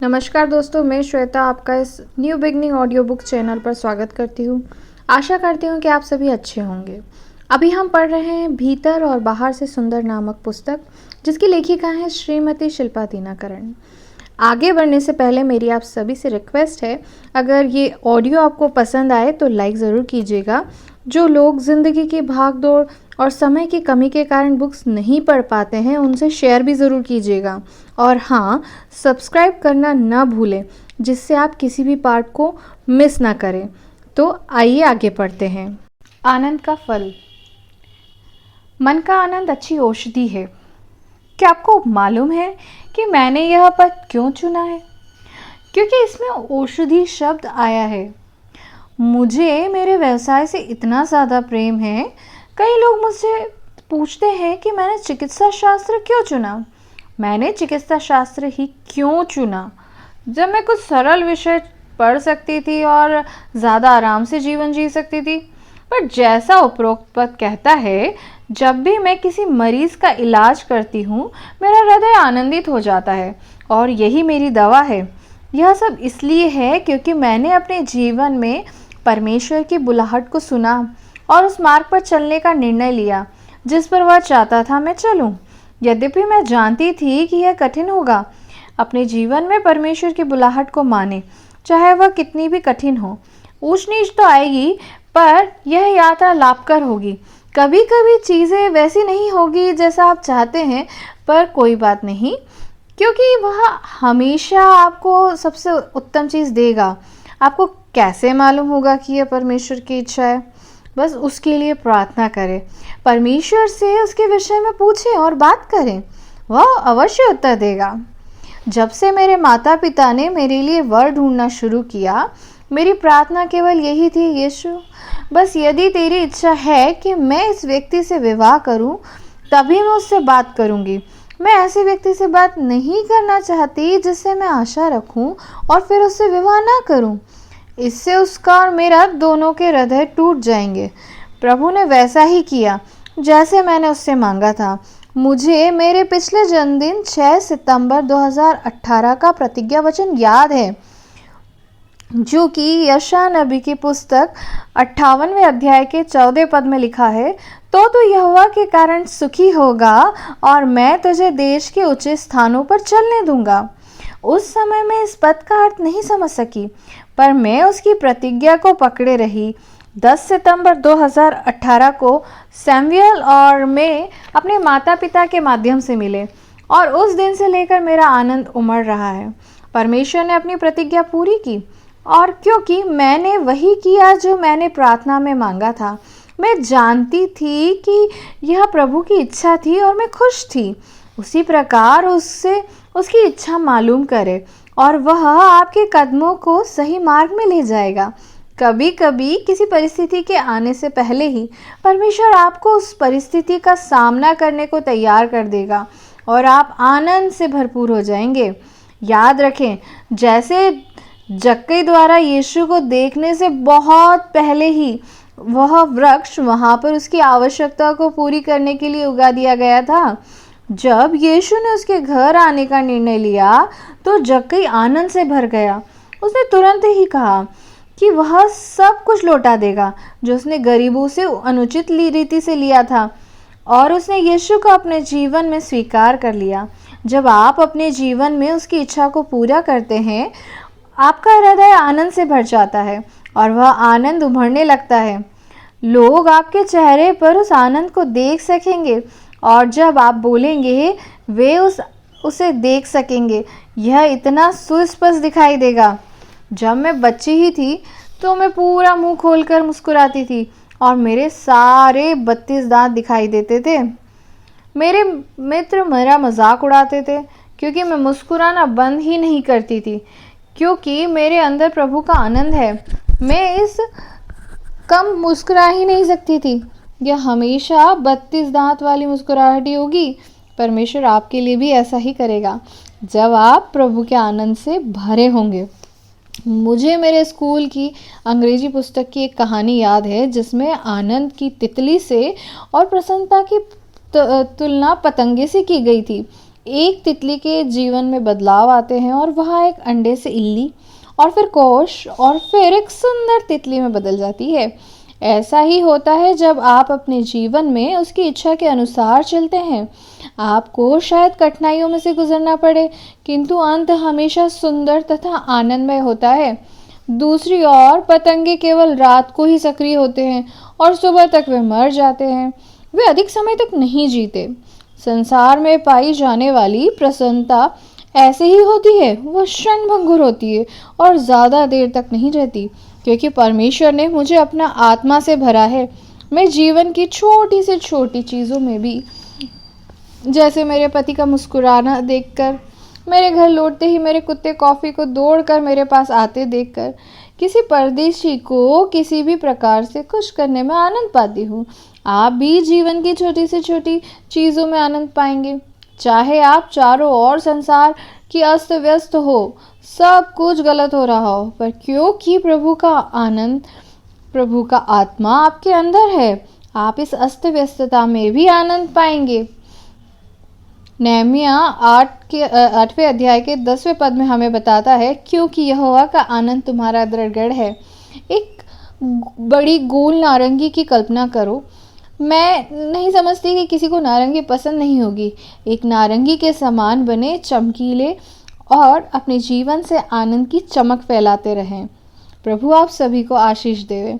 नमस्कार दोस्तों, मैं श्वेता आपका इस new beginning audio book channel पर स्वागत करती हूँ। आशा करती हूँ कि आप सभी अच्छे होंगे। अभी हम पढ़ रहे हैं भीतर और बाहर से सुंदर नामक पुस्तक, जिसकी लेखिका है श्रीमती शिल्पा दीनाकरण। आगे बढ़ने से पहले मेरी आप सभी से रिक्वेस्ट है, अगर ये ऑडियो आपको पसंद आए तो लाइक ज़रूर कीजिएगा। जो लोग ज़िंदगी की भागदौड़ और समय की कमी के कारण बुक्स नहीं पढ़ पाते हैं, उनसे शेयर भी ज़रूर कीजिएगा। और हाँ, सब्सक्राइब करना ना भूलें, जिससे आप किसी भी पार्ट को मिस ना करें। तो आइए आगे पढ़ते हैं। आनंद का फल। मन का आनंद अच्छी औषधि है। क्या आपको मालूम है कि मैंने यह पद क्यों चुना है? क्योंकि इसमें औषधि शब्द आया है। मुझे मेरे व्यवसाय से इतना ज़्यादा प्रेम है। कई लोग मुझसे पूछते हैं कि मैंने चिकित्सा शास्त्र क्यों चुना। मैंने चिकित्सा शास्त्र ही क्यों चुना जब मैं कुछ सरल विषय पढ़ सकती थी और ज़्यादा आराम से जीवन जी सकती थी। पर जैसा उपरोक्त पद कहता है, जब भी मैं किसी मरीज़ का इलाज करती हूँ, मेरा हृदय आनंदित हो जाता है और यही मेरी दवा है। यह सब इसलिए है क्योंकि मैंने अपने जीवन में परमेश्वर की बुलाहट को सुना और उस मार्ग पर चलने का निर्णय लिया जिस पर वह चाहता था मैं चलूं। यद्यपि मैं जानती थी कि यह कठिन होगा। अपने जीवन में परमेश्वर की बुलाहट को माने, चाहे वह कितनी भी कठिन हो। ऊंच नीच तो आएगी, पर यह यात्रा लाभकर होगी। कभी कभी चीज़ें वैसी नहीं होगी जैसा आप चाहते हैं, पर कोई बात नहीं, क्योंकि वह हमेशा आपको सबसे उत्तम चीज़ देगा। आपको कैसे मालूम होगा कि यह परमेश्वर की इच्छा है? बस उसके लिए प्रार्थना करें, परमेश्वर से उसके विषय में पूछें और बात करें, वह अवश्य उत्तर देगा। जब से मेरे माता पिता ने मेरे लिए वर ढूंढना शुरू किया, मेरी प्रार्थना केवल यही थी, यीशु, बस यदि तेरी इच्छा है कि मैं इस व्यक्ति से विवाह करूं, तभी मैं उससे बात करूंगी। मैं ऐसे व्यक्ति से बात नहीं करना चाहती जिससे मैं आशा रखूं और फिर उससे विवाह ना करूं। इससे उसका और मेरा दोनों के हृदय टूट जाएंगे। प्रभु ने वैसा ही किया जैसे मैंने उससे मांगा था। मुझे मेरे पिछले जन्मदिन 6 सितंबर 2018 का प्रतिज्ञा वचन याद है, जो कि यशायाह नबी की पुस्तक 58वें अध्याय के 14 पद में लिखा है, तो तू यहोवा के कारण सुखी होगा और मैं तुझे देश के ऊंचे स्थानों पर चलने दूंगा। उस समय मैं इस पद का अर्थ नहीं समझ सकी, पर मैं उसकी प्रतिज्ञा को पकड़े रही। 10 सितंबर 2018 को सैमुअल और मैं अपने माता पिता के माध्यम से मिले और उस दिन से लेकर मेरा आनंद उमड़ रहा है। परमेश्वर ने अपनी प्रतिज्ञा पूरी की, और क्योंकि मैंने वही किया जो मैंने प्रार्थना में मांगा था। मैं जानती थी कि यह प्रभु की इच्छा थी और मैं खुश थी। उसी प्रकार उससे उसकी इच्छा मालूम करे और वह आपके कदमों को सही मार्ग में ले जाएगा। कभी कभी किसी परिस्थिति के आने से पहले ही परमेश्वर आपको उस परिस्थिति का सामना करने को तैयार कर देगा और आप आनंद से भरपूर हो जाएंगे। याद रखें, जैसे जक्कई द्वारा यीशु को देखने से बहुत पहले ही वह वृक्ष वहाँ पर उसकी आवश्यकता को पूरी करने के लिए उगा दिया गया था। जब यीशु ने उसके घर आने का निर्णय लिया तो जक्कई आनंद से भर गया। उसने तुरंत ही कहा कि वह सब कुछ लौटा देगा जो उसने गरीबों से अनुचित रीति से लिया था, और उसने यीशु को अपने जीवन में स्वीकार कर लिया। जब आप अपने जीवन में उसकी इच्छा को पूरा करते हैं, आपका हृदय आनंद से भर जाता है और वह आनंद उभरने लगता है। लोग आपके चेहरे पर उस आनंद को देख सकेंगे और जब आप बोलेंगे वे उसे देख सकेंगे। यह इतना सुस्पष्ट दिखाई देगा। जब मैं बच्ची ही थी तो मैं पूरा मुंह खोलकर मुस्कुराती थी और मेरे सारे 32 दांत दिखाई देते थे। मेरे मित्र मेरा मजाक उड़ाते थे क्योंकि मैं मुस्कुराना बंद ही नहीं करती थी। क्योंकि मेरे अंदर प्रभु का आनंद है, मैं इस कम मुस्कुरा ही नहीं सकती थी। यह हमेशा 32 दांत वाली मुस्कुराहट ही होगी। परमेश्वर आपके लिए भी ऐसा ही करेगा जब आप प्रभु के आनंद से भरे होंगे। मुझे मेरे स्कूल की अंग्रेजी पुस्तक की एक कहानी याद है, जिसमें आनंद की तितली से और प्रसन्नता की तुलना पतंगे से की गई थी। एक तितली के जीवन में बदलाव आते हैं और वह एक अंडे से इल्ली और फिर कोश और फिर एक सुंदर तितली में बदल जाती है। ऐसा ही होता है जब आप अपने जीवन में उसकी इच्छा के अनुसार चलते हैं। आपको शायद कठिनाइयों में से गुजरना पड़े, किंतु अंत हमेशा सुंदर तथा आनंदमय होता है। दूसरी ओर पतंगे केवल रात को ही सक्रिय होते हैं और सुबह तक वे मर जाते हैं। वे अधिक समय तक नहीं जीते। संसार में पाई जाने वाली प्रसन्नता ऐसे ही होती है, वह क्षणभंगुर होती है और ज़्यादा देर तक नहीं रहती, क्योंकि परमेश्वर ने मुझे अपना आत्मा से भरा है। मैं जीवन की छोटी से छोटी चीज़ों में भी, जैसे मेरे पति का मुस्कुराना देखकर, मेरे घर लौटते ही मेरे कुत्ते कॉफ़ी को दौड़कर मेरे पास आते देखकर, किसी परदेशी को किसी भी प्रकार से खुश करने में आनंद पाती हूँ। आप भी जीवन की छोटी से छोटी चीज़ों में आनंद पाएंगे। चाहे आप चारों ओर संसार की अस्त व्यस्त हो, सब कुछ गलत हो रहा हो, पर क्योंकि प्रभु का आत्मा आपके अंदर है, आप इस अस्त व्यस्तता में भी आनंद पाएंगे। नेहमिया 8वें अध्याय के 10वें पद में हमें बताता है, क्योंकि यहोवा का आनंद तुम्हारा दृढ़ है। एक बड़ी गोल नारंगी की कल्पना करो। मैं नहीं समझती कि किसी को नारंगी पसंद नहीं होगी। एक नारंगी के समान बने, चमकीले और अपने जीवन से आनंद की चमक फैलाते रहें। प्रभु आप सभी को आशीष देवे।